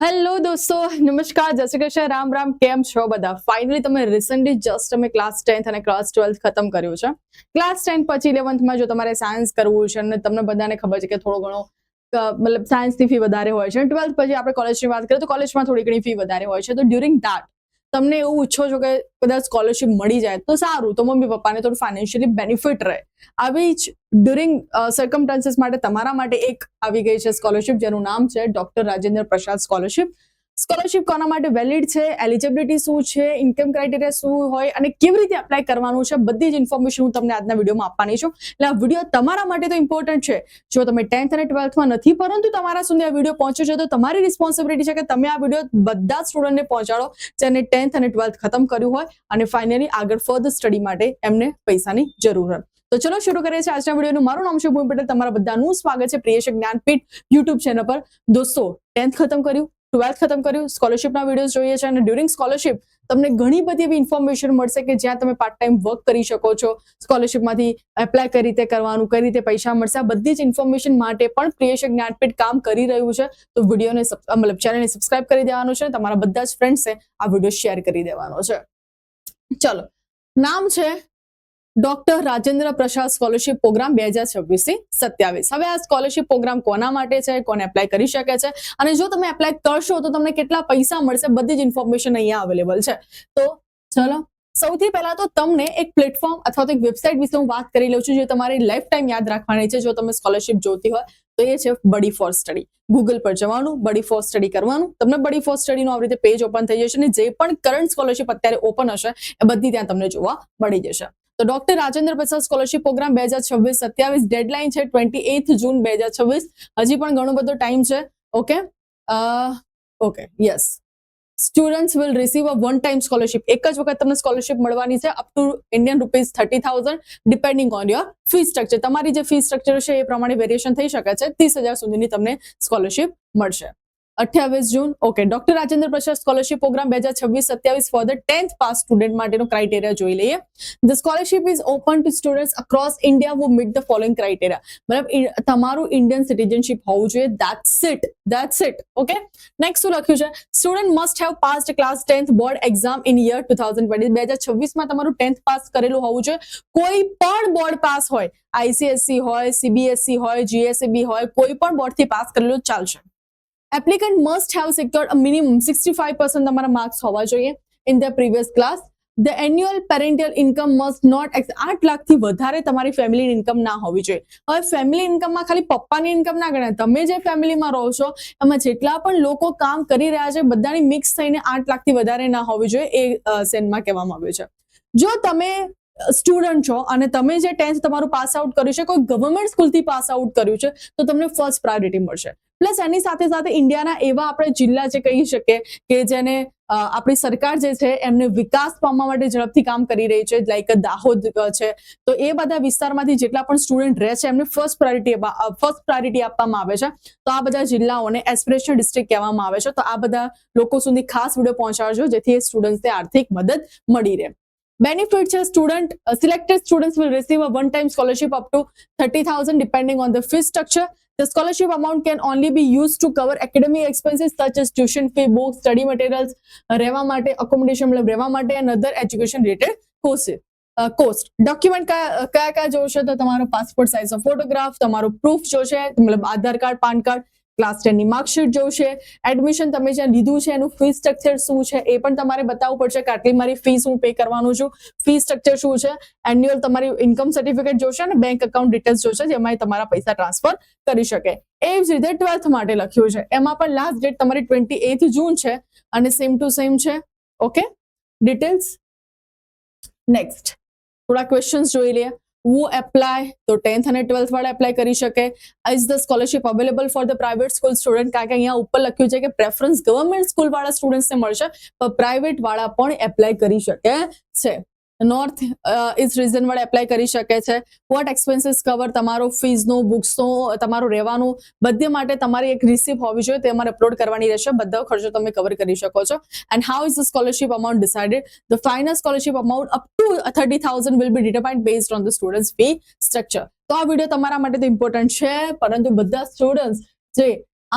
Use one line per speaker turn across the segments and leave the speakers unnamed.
Hello દોસ્તો, નમસ્કાર, જય શ્રી કૃષ્ણ, રામ રામ. કેમ છો બધા? ફાઇનલી તમે રિસેન્ટલી જસ્ટ અમે ક્લાસ 10th અને ક્લાસ 12th ખતમ કર્યું છે. ક્લાસ 10 પછી 11thમાં જો તમારે સાયન્સ કરવું છે અને તમને બધાને ખબર છે કે થોડો ઘણો મતલબ સાયન્સની ફી વધારે હોય છે. 12th પછી આપણે કોલેજની વાત કરીએ તો કોલેજમાં થોડી ઘણી ફી વધારે હોય છે. તો ડ્યુરિંગ ધેટ તમને એવું ઈચ્છો છો કે કદાચ સ્કોલરશિપ મળી જાય તો સારું, તો મમ્મી પપ્પાને થોડું ફાઇનાન્શિયલી બેનિફિટ રહે. આવી જ ડ્યુરિંગ સર્કમસ્ટાન્સીસ માટે તમારા માટે એક આવી ગઈ છે સ્કોલરશિપ, જેનું નામ છે doctor Rajendra Prasad scholarship. Scholarship કોના માટે વેલિડ છે, એલિજિબિલિટી શું છે, ઇન્કમ ક્રાઇટેરિયા શું હોય અને કેવી રીતે એપ્લાય કરવાનું છે, બધી જ ઇન્ફોર્મેશન હું તમને આજના વિડીયોમાં આપવાની છું. એટલે આ વિડીયો તમારા માટે તો ઇમ્પોર્ટન્ટ છે. જો તમે 10th અને 12thમાં નથી પરંતુ તમારા સુધી આ વિડીયો પહોંચ્યો છે તો તમારી રિસ્પોન્સિબિલિટી છે કે તમે આ વિડીયો બધા સ્ટુડન્ટને પહોંચાડો જેને 10th અને 12th ખતમ કર્યું હોય અને ફાઇનલી આગળ ફર્ધર સ્ટડી માટે એમને પૈસાની જરૂર હોય. તો ચલો શરૂ કરીએ છીએ આજના વિડીયોનું. મારું નામ છે ભૂમિ પટેલ. તમારા બધાનું સ્વાગત છે પ્રિયેશ જ્ઞાનપીઠ યુટ્યુબ ચેનલ પર. દોસ્તો, 10th ખતમ કર્યું, 12th ખતમ કર્યું, સ્કોલરશિપના વિડીયોઝ જોઈએ છે અને ડ્યુરિંગ સ્કોલરશિપ તમને ઘણી બધી એવી ઇન્ફોર્મેશન મળશે કે જ્યાં તમે પાર્ટ ટાઈમ વર્ક કરી શકો છો. સ્કોલરશિપમાંથી એપ્લાય કઈ રીતે કરવાનું, કઈ રીતે પૈસા મળશે, આ બધી જ ઇન્ફોર્મેશન માટે પણ પ્રિયેશ જ્ઞાનપીઠ કામ કરી રહ્યું છે. તો વિડીયોને મતલબ ચેનલને સબસ્ક્રાઇબ કરી દેવાનું છે. તમારા બધા જ ફ્રેન્ડ્સે આ વિડીયો શેર કરી દેવાનો છે. ચલો, નામ છે doctor Rajendra Prasad scholarship program 2026-27. હવે આ સ્કોલરશિપ પ્રોગ્રામ કોના માટે છે, કોને એપ્લાય કરી શકે છે અને જો તમે એપ્લાય કરશો તો તમને કેટલા પૈસા મળશે, બધી જ ઇન્ફોર્મેશન અહીંયા અવેલેબલ છે. તો ચલો, સૌથી પહેલા તો તમને એક પ્લેટફોર્મ અથવા તો એક વેબસાઇટ વિશે હું વાત કરી લઉં છું જે તમારી લાઈફ ટાઈમ યાદ રાખવાની છે જો તમે સ્કોલરશિપ જોતી હોય તો. એ છે બડી ફોર સ્ટડી. ગૂગલ પર જવાનું, બડી ફોર સ્ટડી કરવાનું, તમને બડી ફોર સ્ટડીનું આવી રીતે પેજ ઓપન થઈ જશે અને જે પણ કરંટ સ્કોલરશિપ અત્યારે ઓપન હશે એ બધી ત્યાં તમને જોવા મળી જશે. તો doctor Rajendra Prasad scholarship program 2026-27, deadline છે 28 જૂન 2026. હજી પણ ઘણો બધો ટાઈમ છે. Okay, yes. Students will receive a one time scholarship. એક જ વખત તમને સ્કોલરશિપ મળવાની છે up to ₹30,000 depending on your fee structure. તમારી જે ફી સ્ટ્રક્ચર છે એ પ્રમાણે વેરિએશન થઈ શકે છે. 30,000 સુધીની તમને સ્કોલરશિપ મળશે. 28 જૂન. Okay, doctor Rajendra Prasad scholarship program 2026-27 for the 10th pass student માટેનો ક્રાઇટેરિયા જોઈ લઈએ. The scholarship is open to students across India who meet the following criteria. મતલબ તમારું ઇન્ડિયન સિટીઝનશિપ હોવું જોઈએ. That's it. ઓકે, નેક્સ્ટ શું લખ્યું છે? Student must have passed class 10th board exam in year 2020. 2026માં તમારું 10th પાસ કરેલું હોવું જોઈએ. કોઈ પણ બોર્ડ પાસ હોય, ICSE હોય, CBSE હોય, GSEB હોય, કોઈ પણ બોર્ડથી પાસ કરેલું ચાલશે. Applicant must have secured a minimum 65% તમારા માર્ક્સ હોવા જોઈએ in their previous class. The annual parental income must not exceed 8 લાખથી વધારે તમારી ફેમિલી ઇન્કમ ના હોવી જોઈએ. હવે ફેમિલી ઇન્કમમાં ખાલી પપ્પાની ઇન્કમ ના ગણાય. તમે જે ફેમિલીમાં રહો છો એમાં જેટલા પણ લોકો કામ કરી રહ્યા છે બધાની મિક્સ થઈને 8 લાખથી વધારે ના હોવી જોઈએ એ સેનમાં કહેવામાં આવ્યું છે. જો તમે સ્ટુડન્ટ છો અને તમે જે 10th તમારું પાસ આઉટ કર્યું છે, કોઈ ગવર્મેન્ટ સ્કૂલથી પાસ આઉટ કર્યું છે તો તમને ફર્સ્ટ પ્રાયોરિટી મળશે. પ્લસ એની સાથે સાથે ઇન્ડિયાના એવા આપણે જિલ્લા જે કહી શકીએ કે જેને આપણી સરકાર જે છે એમને વિકાસ પામવા માટે ઝડપથી કામ કરી રહી છે, લાઈક દાહોદ છે, તો એ બધા વિસ્તારમાંથી જેટલા પણ સ્ટુડન્ટ રહે છે એમને ફર્સ્ટ પ્રાયોરિટી આપવામાં આવે છે. તો આ બધા જિલ્લાઓને એસ્પિરેશનલ ડિસ્ટ્રિક્ટ કહેવામાં આવે છે. તો આ બધા લોકો સુધી ખાસ વિડીયો પહોંચાડજો જેથી એ સ્ટુડન્ટ્સને આર્થિક મદદ મળી રહે. બેનિફિટ છે selected students will receive a one time scholarship up to 30,000 depending on the fee structure. The scholarship amount can only be used to cover academic expenses such as tuition fee, books, study materials, રહેવા માટે, accommodation મતલબ રહેવા માટે and other education related cost. Document કયા જોશે તો તમારો passport size photograph, તમારો પ્રૂફ જોશે મતલબ Aadhaar card, PAN card, class 10ની માર્કશીટ જોશે, એડમિશન તમે જ્યાં લીધું છે એનું ફી સ્ટ્રક્ચર શું છે એ પણ તમારે બતાવવું પડશે કે આટલી મારી ફીસ હું પે કરવાનું છું, ફી સ્ટ્રક્ચર શું છે, એન્યુઅલ તમારી ઇન્કમ સર્ટિફિકેટ જોશે અને બેંક એકાઉન્ટ ડિટેલ્સ જોશે જેમાં તમારા પૈસા ટ્રાન્સફર કરી શકે. એ જ રીતે 12th માટે લખ્યું છે એમાં પણ લાસ્ટ ડેટ તમારી 28 જૂન છે અને સેમ ટુ સેમ છે. Okay, details. નેક્સ્ટ થોડા ક્વેશ્ચન્સ જોઈ લઈએ. Who apply? તો 10th અને 12th વાળા એપ્લાય કરી શકે. Is the scholarship available for the private school student? કારણ કે અહીંયા ઉપર લખ્યું છે કે પ્રેફરન્સ ગવર્મેન્ટ સ્કૂલ વાળા સ્ટુડન્ટ્સને મળશે પણ પ્રાઇવેટ વાળા પણ એપ્લાય કરી શકે છે. નોર્થ ઇસ્ટ રીજન વાળા એપ્લાય કરી શકે છે. What expenses cover? તમારો ફીઝનો, બુક્સનો, તમારું રહેવાનું બધે માટે તમારી એક રિસિપ્ટ હોવી જોઈએ, તે અમારે અપલોડ કરવાની રહેશે. બધા ખર્ચો તમે કવર કરી શકો છો. And how is the scholarship amount decided? The final scholarship amount up to 30,000 will be determined based on the students fee structure. તો આ વિડીયો તમારા માટે તો ઇમ્પોર્ટન્ટ છે પરંતુ બધા સ્ટુડન્ટ્સ જે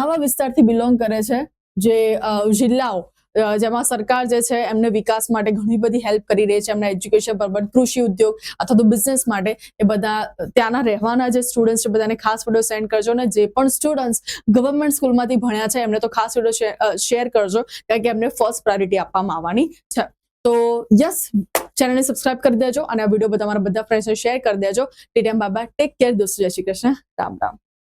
આવા વિસ્તારથી બિલોંગ કરે છે જે જિલ્લાઓ જેમાં સરકાર જે છે એમને વિકાસ માટે ઘણી બધી હેલ્પ કરી રહી છે, એમના એજ્યુકેશન પર, કૃષિ ઉદ્યોગ અથવા તો બિઝનેસ માટે, એ બધા ત્યાંના રહેવાના જે સ્ટુડન્ટ્સ છે બધાને ખાસ વિડીયો સેન્ડ કરજો. અને જે પણ સ્ટુડન્ટ્સ ગવર્મેન્ટ સ્કૂલમાંથી ભણ્યા છે એમને તો ખાસ વિડીયો શેર કરજો, કારણ કે એમને ફર્સ્ટ પ્રાયોરિટી આપવામાં આવવાની છે. તો યસ, ચેનલને સબસ્ક્રાઇબ કરી દેજો અને આ વિડીયો તમારા બધા ફ્રેન્ડ્સને શેર કરી દેજો. ટીટીએમ બાબા, ટેક કેર દોસ્તો, જય શ્રી કૃષ્ણ, રામ રામ.